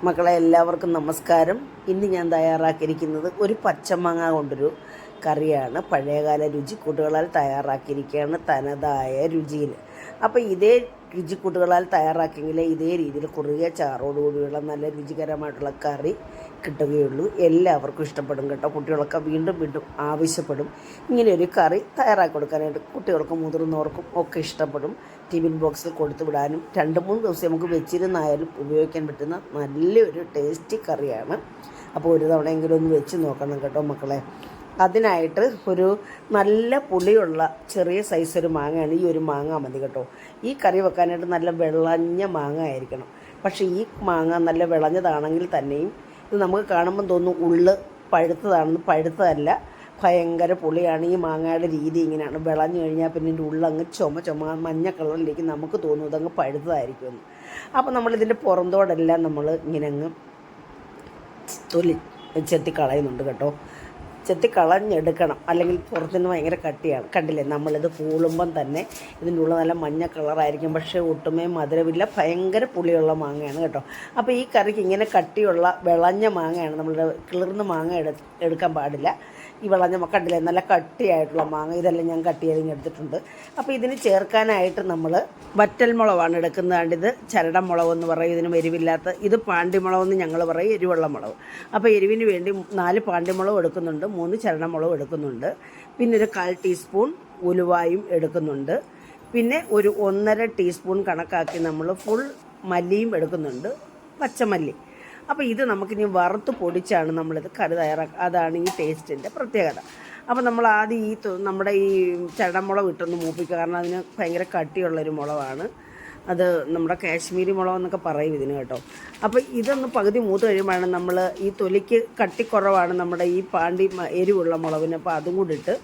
മക്കളെ എല്ലാവർക്കും നമസ്കാരം. ഇന്ന് ഞാൻ തയ്യാറാക്കിയിരിക്കുന്നത് ഒരു പച്ചമാങ്ങ കൊണ്ടൊരു കറിയാണ്. പഴയകാല രുചിക്കൂട്ടുകളാൽ തയ്യാറാക്കിയിരിക്കുകയാണ്, തനതായ രുചിയിൽ. അപ്പോൾ ഇതേ രുചിക്കൂട്ടുകളാൽ തയ്യാറാക്കിയെങ്കിൽ ഇതേ രീതിയിൽ കുറുകിയ ചാറോടുകൂടിയുള്ള നല്ല രുചികരമായിട്ടുള്ള കറി കിട്ടുകയുള്ളൂ. എല്ലാവർക്കും ഇഷ്ടപ്പെടും കേട്ടോ. കുട്ടികളൊക്കെ വീണ്ടും വീണ്ടും ആവശ്യപ്പെടും ഇങ്ങനെയൊരു കറി തയ്യാറാക്കി കൊടുക്കാനായിട്ട്. കുട്ടികൾക്കും മുതിർന്നവർക്കും ഒക്കെ ഇഷ്ടപ്പെടും. ടിഫിൻ ബോക്സിൽ കൊടുത്തു വിടാനും 2-3 ദിവസം നമുക്ക് വെച്ചിരുന്നായാലും ഉപയോഗിക്കാൻ പറ്റുന്ന നല്ലൊരു ടേസ്റ്റി കറിയാണ്. അപ്പോൾ ഒരു തവണയെങ്കിലും ഒന്ന് വെച്ച് നോക്കണം കേട്ടോ മക്കളെ. അതിനായിട്ട് ഒരു നല്ല പുളിയുള്ള ചെറിയ സൈസ് ഒരു മാങ്ങയാണ്. ഈ ഒരു മാങ്ങ മതി കേട്ടോ. ഈ കറി വെക്കാനായിട്ട് നല്ല വിളഞ്ഞ മാങ്ങ ആയിരിക്കണം. പക്ഷേ ഈ മാങ്ങ നല്ല വിളഞ്ഞതാണെങ്കിൽ തന്നെയും ഇത് നമുക്ക് കാണുമ്പം തോന്നും ഉള്ള് പഴുത്തതാണെന്ന്. പഴുത്തതല്ല, ഭയങ്കര പുളിയാണ്. ഈ മാങ്ങയുടെ രീതി ഇങ്ങനെയാണ്. വിളഞ്ഞു കഴിഞ്ഞാൽ പിന്നെ ഇതിൻ്റെ ഉള്ളങ്ങ് ചുമ മഞ്ഞ കളറിലേക്ക് നമുക്ക് തോന്നും ഇതങ്ങ് പഴുത്തതായിരിക്കുമെന്ന്. അപ്പോൾ നമ്മളിതിൻ്റെ പുറന്തോടെല്ലാം നമ്മൾ ഇങ്ങനെ അങ്ങ് തൊലി ചെത്തിക്കളയുന്നുണ്ട് കേട്ടോ. ചെത്തിക്കളഞ്ഞെടുക്കണം, അല്ലെങ്കിൽ പുറത്തുനിന്ന് ഭയങ്കര കട്ടിയാണ്. കണ്ടില്ലേ, നമ്മളിത് പൂളുമ്പം തന്നെ ഇതിൻ്റെ ഉള്ള നല്ല മഞ്ഞ കളറായിരിക്കും, പക്ഷേ ഒട്ടുമേ മധുരമില്ല. ഭയങ്കര പുളിയുള്ള മാങ്ങയാണ് കേട്ടോ. അപ്പോൾ ഈ കറിക്ക് ഇങ്ങനെ കട്ടിയുള്ള വിളഞ്ഞ മാങ്ങയാണ്. നമ്മളുടെ കിളിർന്ന് മാങ്ങ എടുക്കാൻ പാടില്ല. ഈ വിളഞ്ഞ കണ്ടില്ലേ, നല്ല കട്ടിയായിട്ടുള്ള മാങ്ങ. ഇതെല്ലാം ഞാൻ കട്ട് ചെയ്ത് എടുത്തിട്ടുണ്ട്. അപ്പോൾ ഇതിന് ചേർക്കാനായിട്ട് നമ്മൾ വറ്റൽമുളകാണ് എടുക്കുന്നത്. ഇത് ചരടൻ മുളകെന്ന് പറയും, ഇതിന് എരിവില്ലാത്ത. ഇത് പാണ്ടിമുളകെന്ന് ഞങ്ങൾ പറയും, എരിവുള്ള മുളക്. അപ്പോൾ എരിവിന് വേണ്ടി 4 പാണ്ടിമുളക് എടുക്കുന്നുണ്ട്, 3 ചരടമുളക് എടുക്കുന്നുണ്ട്. പിന്നെ ഒരു 1/4 ടീസ്പൂൺ ഉലുവായും എടുക്കുന്നുണ്ട്. പിന്നെ ഒരു 1.5 ടീസ്പൂൺ കണക്കാക്കി നമ്മൾ ഫുൾ മല്ലിയും എടുക്കുന്നുണ്ട്, പച്ചമല്ലി. അപ്പോൾ ഇത് നമുക്കിനി വറുത്ത് പൊടിച്ചാണ് നമ്മളിത് കറി തയ്യാറാക്കുക. അതാണ് ഈ ടേസ്റ്റിൻ്റെ പ്രത്യേകത. അപ്പോൾ നമ്മൾ ആദ്യം നമ്മുടെ ഈ ചടമുളക് ഇട്ടൊന്ന് മൂപ്പിക്കുക. കാരണം അതിന് ഭയങ്കര കട്ടിയുള്ളൊരു മുളകാണ്. അത് നമ്മുടെ കാശ്മീരി മുളകെന്നൊക്കെ പറയും ഇതിന് കേട്ടോ. അപ്പോൾ ഇതൊന്ന് പകുതി മൂത്ത് കഴിയുമ്പോഴാണ് നമ്മൾ ഈ തൊലിക്ക് കട്ടിക്കുറവാണ് നമ്മുടെ ഈ പാണ്ടി എരിവുള്ള മുളകിന്. അപ്പോൾ അതും കൂടി ഇട്ട്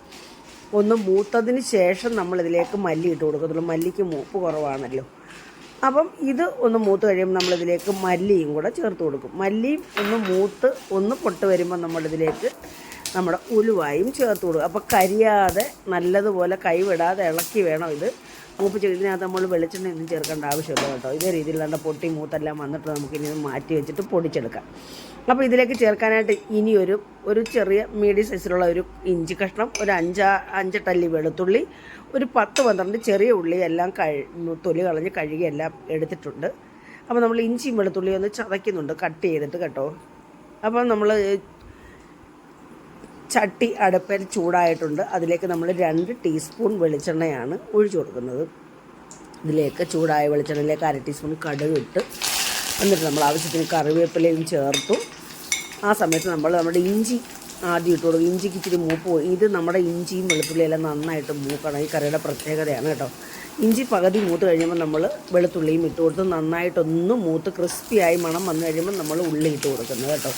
ഒന്ന് മൂത്തതിന് ശേഷം നമ്മളിതിലേക്ക് മല്ലി ഇട്ട് കൊടുക്കത്തുള്ളൂ. മല്ലിക്ക് മൂപ്പ് കുറവാണല്ലോ. അപ്പം ഇത് ഒന്ന് മൂത്ത് കഴിയുമ്പോൾ നമ്മളിതിലേക്ക് മല്ലിയും കൂടെ ചേർത്ത് കൊടുക്കും. മല്ലിയും ഒന്ന് പൊട്ട് വരുമ്പോൾ നമ്മളിതിലേക്ക് നമ്മുടെ ഉലുവായും ചേർത്ത് കൊടുക്കും. അപ്പോൾ കരിയാതെ നല്ലതുപോലെ കൈവിടാതെ ഇളക്കി വേണം ഇത് മൂപ്പിച്ച്. ഇതിനകത്ത് നമ്മൾ വെളിച്ചെണ്ണ ഒന്നും ചേർക്കേണ്ട ആവശ്യമില്ല കേട്ടോ. ഇതേ രീതിയിലുള്ള പൊട്ടി മൂത്തെല്ലാം വന്നിട്ട് നമുക്കിനി മാറ്റി വെച്ചിട്ട് പൊടിച്ചെടുക്കാം. അപ്പോൾ ഇതിലേക്ക് ചേർക്കാനായിട്ട് ഇനി ഒരു ചെറിയ മീഡിയം സൈസിലുള്ള ഒരു ഇഞ്ചി കഷ്ണം, ഒരു 5 ടല്ലി വെളുത്തുള്ളി, ഒരു 10-12 ചെറിയ ഉള്ളി എല്ലാം തൊലി കളഞ്ഞ് കഴുകി എല്ലാം എടുത്തിട്ടുണ്ട്. അപ്പോൾ നമ്മൾ ഇഞ്ചിയും വെളുത്തുള്ളിയും ഒന്ന് ചതയ്ക്കുന്നുണ്ട്, കട്ട് ചെയ്തിട്ട് കേട്ടോ. അപ്പോൾ നമ്മൾ ചട്ടി അടുപ്പിൽ ചൂടായിട്ടുണ്ട്. അതിലേക്ക് നമ്മൾ 2 ടീസ്പൂൺ വെളിച്ചെണ്ണയാണ് ഒഴിച്ചു കൊടുക്കുന്നത്. ഇതിലേക്ക് ചൂടായ വെളിച്ചെണ്ണയിലേക്ക് 1/2 ടീസ്പൂൺ കടുക് ഇട്ട്, എന്നിട്ട് നമ്മൾ ആവശ്യത്തിന് കറിവേപ്പിലയും ചേർത്തു. ആ സമയത്ത് നമ്മുടെ ഇഞ്ചി ആദ്യം ഇട്ട് കൊടുക്കും. ഇഞ്ചിക്ക് ഇച്ചിരി മൂപ്പ് പോയി. ഇത് നമ്മുടെ ഇഞ്ചിയും വെളുത്തുള്ളിയെല്ലാം നന്നായിട്ട് മൂക്കണം. ഈ കറിയുടെ പ്രത്യേകതയാണ് കേട്ടോ. ഇഞ്ചി പകുതി മൂത്ത് കഴിയുമ്പോൾ നമ്മൾ വെളുത്തുള്ളിയും ഇട്ട് കൊടുത്ത് നന്നായിട്ടൊന്ന് മൂത്ത് ക്രിസ്പിയായി മണം വന്നു കഴിയുമ്പോൾ നമ്മൾ ഉള്ളി ഇട്ട് കൊടുക്കുന്നത് കേട്ടോ.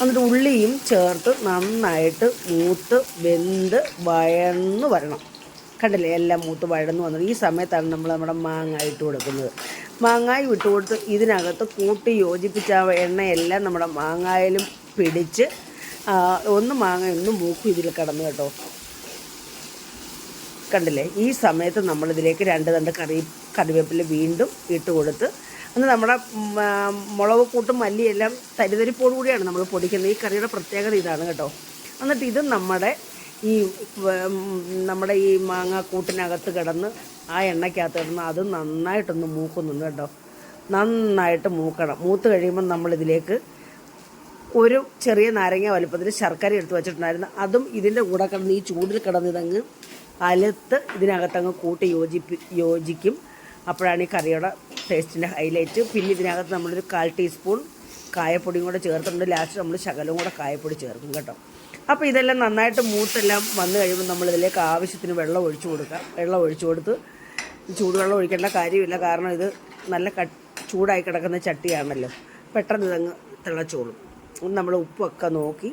എന്നിട്ട് ഉള്ളിയും ചേർത്ത് നന്നായിട്ട് മൂത്ത് വെന്ത് വഴന്ന് വരണം. കണ്ടില്ലേ, എല്ലാം മൂത്ത് വഴന്ന് വന്നത്. ഈ സമയത്താണ് നമ്മൾ നമ്മുടെ മാങ്ങ ഇട്ട് കൊടുക്കുന്നത്. മാങ്ങായി വിട്ട് കൊടുത്ത് ഇതിനകത്ത് കൂട്ടി യോജിപ്പിച്ച എണ്ണയെല്ലാം നമ്മുടെ മാങ്ങായിലും പിടിച്ച് ഒന്ന് മാങ്ങ ഒന്ന് മൂക്കും ഇതിൽ കിടന്നു കേട്ടോ. കണ്ടില്ലേ, ഈ സമയത്ത് നമ്മളിതിലേക്ക് 2 തണ്ട് കറിവേപ്പില വീണ്ടും ഇട്ട് കൊടുത്ത്, അന്ന് നമ്മുടെ മുളക് കൂട്ടും മല്ലിയെല്ലാം തരിതരിപ്പോടു കൂടിയാണ് നമ്മൾ പൊടിക്കുന്നത്. ഈ കറിയുടെ പ്രത്യേകത ഇതാണ് കേട്ടോ. എന്നിട്ട് ഇത് നമ്മുടെ ഈ മാങ്ങ കൂട്ടിനകത്ത് കിടന്ന് ആ എണ്ണയ്ക്കകത്ത് കിടന്ന് അത് നന്നായിട്ടൊന്ന് മൂക്കുന്നുണ്ട് കേട്ടോ. നന്നായിട്ട് മൂക്കണം. മൂത്ത് കഴിയുമ്പോൾ നമ്മളിതിലേക്ക് ഒരു ചെറിയ നാരങ്ങ വലുപ്പത്തിൽ ശർക്കര എടുത്ത് വെച്ചിട്ടുണ്ടായിരുന്നു. അതും ഇതിൻ്റെ കൂടെ കിടന്ന് ഈ ചൂടിൽ കിടന്ന് ഇതങ്ങ് അലുത്ത് ഇതിനകത്തങ്ങ് കൂട്ടി യോജിക്കും. അപ്പോഴാണ് ഈ കറിയുടെ ടേസ്റ്റിൻ്റെ ഹൈലൈറ്റ്. പിന്നെ ഇതിനകത്ത് നമ്മളൊരു 1/4 ടീസ്പൂൺ കായപ്പൊടിയും കൂടെ ചേർത്തിട്ടുണ്ട്. ലാസ്റ്റ് നമ്മൾ ശകലവും കൂടെ കായപ്പൊടി ചേർക്കും കേട്ടോ. അപ്പോൾ ഇതെല്ലാം നന്നായിട്ട് മൂത്തെല്ലാം വന്നു കഴിയുമ്പോൾ നമ്മളിതിലേക്ക് ആവശ്യത്തിന് വെള്ളം ഒഴിച്ചു കൊടുക്കാം. വെള്ളം ഒഴിച്ചു കൊടുത്ത് ചൂടുവെള്ളം ഒഴിക്കേണ്ട കാര്യമില്ല, കാരണം ഇത് നല്ല ചൂടായി കിടക്കുന്ന ചട്ടിയാണല്ലോ. പെട്ടെന്ന് ഇതങ്ങ് തിളച്ചോളും. നമ്മൾ ഉപ്പൊക്കെ നോക്കി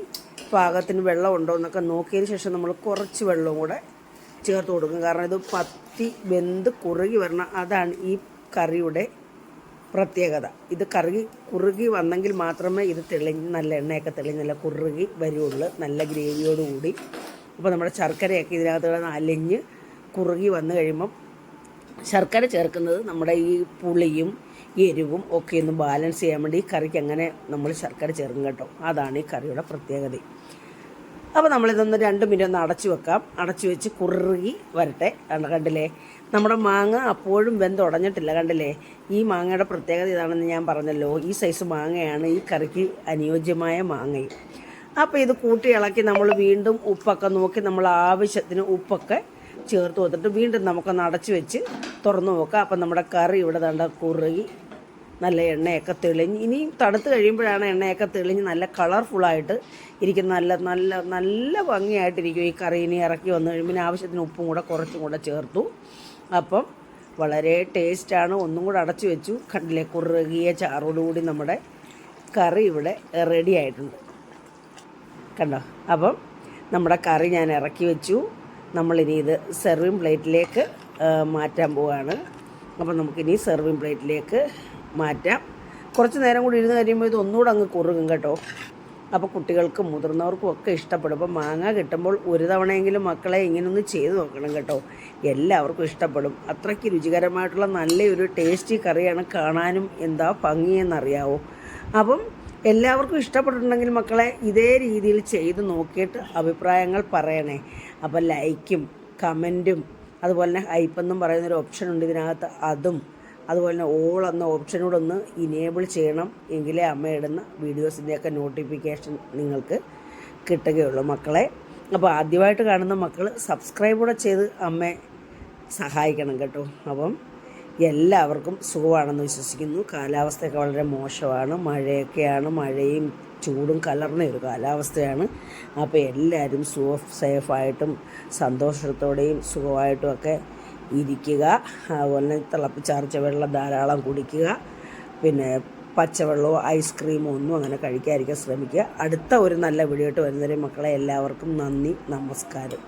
പാകത്തിന് വെള്ളം ഉണ്ടോ എന്നൊക്കെ നോക്കിയതിന് ശേഷം നമ്മൾ കുറച്ച് വെള്ളവും കൂടെ ചേർത്ത് കൊടുക്കും. കാരണം ഇത് പത്തി വെന്ത് കുറുകി വരണം. അതാണ് ഈ കറിയുടെ പ്രത്യേകത. ഇത് കറി കുറുകി വന്നെങ്കിൽ മാത്രമേ ഇത് നല്ല എണ്ണയൊക്കെ തെളിഞ്ഞ് നല്ല കുറുകി വരുള്ളൂ, നല്ല ഗ്രേവിയോടുകൂടി. അപ്പോൾ നമ്മുടെ ശർക്കരയൊക്കെ ഇതിനകത്ത് കിടന്ന് അലിഞ്ഞ് കുറുകി വന്നു കഴിയുമ്പം ശർക്കര ചേർക്കുന്നത് നമ്മുടെ ഈ പുളിയും എരിവും ഒക്കെ ഒന്ന് ബാലൻസ് ചെയ്യാൻ വേണ്ടി ഈ കറിക്ക് അങ്ങനെ നമ്മൾ ശർക്കര ചേർക്കും കേട്ടോ. അതാണ് ഈ കറിയുടെ പ്രത്യേകത. അപ്പോൾ നമ്മളിതൊന്ന് 2 മിനിറ്റ് ഒന്ന് അടച്ചു വെക്കാം. അടച്ചു വെച്ച് കുറുകി വരട്ടെ. കണ്ടില്ലേ, നമ്മുടെ മാങ്ങ അപ്പോഴും വെന്തുടഞ്ഞിട്ടില്ല. കണ്ടില്ലേ, ഈ മാങ്ങയുടെ പ്രത്യേകത ഇതാണെന്ന് ഞാൻ പറഞ്ഞല്ലോ. ഈ സൈസ് മാങ്ങയാണ് ഈ കറിക്ക് അനുയോജ്യമായ മാങ്ങയും. അപ്പോൾ ഇത് കൂട്ടി ഇളക്കി നമ്മൾ വീണ്ടും ഉപ്പൊക്കെ നോക്കി നമ്മൾ ആവശ്യത്തിന് ഉപ്പൊക്കെ ചേർത്ത് കൊടുത്തിട്ട് വീണ്ടും നമുക്കൊന്ന് അടച്ചു വെച്ച് തുറന്നു നോക്കാം. അപ്പം നമ്മുടെ കറി ഇവിടെ ദണ്ട കുറുകി നല്ല എണ്ണയൊക്കെ തെളിഞ്ഞ്, ഇനിയും തണുത്ത് കഴിയുമ്പോഴാണ് എണ്ണയൊക്കെ തെളിഞ്ഞ് നല്ല കളർഫുള്ളായിട്ട് ഇരിക്കുന്ന നല്ല നല്ല നല്ല ഭംഗിയായിട്ടിരിക്കും ഈ കറി. ഇനി ഇറക്കി വന്നു കഴിയുമ്പോൾ ആവശ്യത്തിന് ഉപ്പും കൂടെ കുറച്ചും കൂടെ ചേർത്തു. അപ്പം വളരെ ടേസ്റ്റാണ്. ഒന്നും കൂടെ അടച്ചു വെച്ചു. കണ്ടില്ലേ, കുറുകിയ ചാറോടുകൂടി നമ്മുടെ കറി ഇവിടെ റെഡി ആയിട്ടുണ്ട്. കണ്ടോ? അപ്പം നമ്മുടെ കറി ഞാൻ ഇറക്കി വെച്ചു. നമ്മളിനി ഇത് സെർവിങ് പ്ലേറ്റിലേക്ക് മാറ്റാൻ പോവുകയാണ്. അപ്പം നമുക്കിനി സെർവിങ് പ്ലേറ്റിലേക്ക് മാറ്റാം. കുറച്ച് നേരം കൂടി ഇരുന്ന് കഴിയുമ്പോൾ ഇത് ഒന്നുകൂടെ അങ്ങ് കുറുകും കേട്ടോ. അപ്പോൾ കുട്ടികൾക്കും മുതിർന്നവർക്കും ഒക്കെ ഇഷ്ടപ്പെടും. അപ്പോൾ മാങ്ങ കിട്ടുമ്പോൾ ഒരു തവണയെങ്കിലും മക്കളെ ഇങ്ങനൊന്ന് ചെയ്ത് നോക്കണം കേട്ടോ. എല്ലാവർക്കും ഇഷ്ടപ്പെടും. അത്രയ്ക്ക് രുചികരമായിട്ടുള്ള നല്ലൊരു ടേസ്റ്റി കറിയാണ്. കാണാനും എന്താ ഭംഗിയെന്നറിയാവോ. അപ്പം എല്ലാവർക്കും ഇഷ്ടപ്പെട്ടിട്ടുണ്ടെങ്കിൽ മക്കളെ ഇതേ രീതിയിൽ ചെയ്ത് നോക്കിയിട്ട് അഭിപ്രായങ്ങൾ പറയണേ. അപ്പോൾ ലൈക്കും കമൻറ്റും അതുപോലെ തന്നെ ഹൈപ്പെന്നും പറയുന്നൊരു ഓപ്ഷൻ ഉണ്ട് ഇതിനകത്ത്, അതും അതുപോലെ തന്നെ ഓൾ എന്ന ഓപ്ഷനോട് ഒന്ന് ഇനേബിൾ ചെയ്യണം. എങ്കിലേ അമ്മ ഇടുന്ന വീഡിയോസിൻ്റെയൊക്കെ നോട്ടിഫിക്കേഷൻ നിങ്ങൾക്ക് കിട്ടുകയുള്ളൂ മക്കളെ. അപ്പോൾ ആദ്യമായിട്ട് കാണുന്ന മക്കൾ സബ്സ്ക്രൈബ് കൂടെ ചെയ്ത് അമ്മയെ സഹായിക്കണം കേട്ടോ. അപ്പം എല്ലാവർക്കും സുഖമാണെന്ന് വിശ്വസിക്കുന്നു. കാലാവസ്ഥയൊക്കെ വളരെ മോശമാണ്, മഴയൊക്കെയാണ്. മഴയും ചൂടും കലർന്ന ഒരു കാലാവസ്ഥയാണ്. അപ്പോൾ എല്ലാവരും സേഫായിട്ടും സന്തോഷത്തോടെയും സുഖമായിട്ടും ഒക്കെ ഇരിക്കുക. അതുപോലെ തിളപ്പിച്ചാറിച്ച വെള്ളം ധാരാളം കുടിക്കുക. പിന്നെ പച്ചവെള്ളമോ ഐസ്ക്രീമോ ഒന്നും അങ്ങനെ കഴിക്കാതിരിക്കാൻ ശ്രമിക്കുക. അടുത്ത ഒരു നല്ല വീഡിയോ ആയിട്ട് വരുന്നവരെ മക്കളെ എല്ലാവർക്കും നന്ദി, നമസ്കാരം.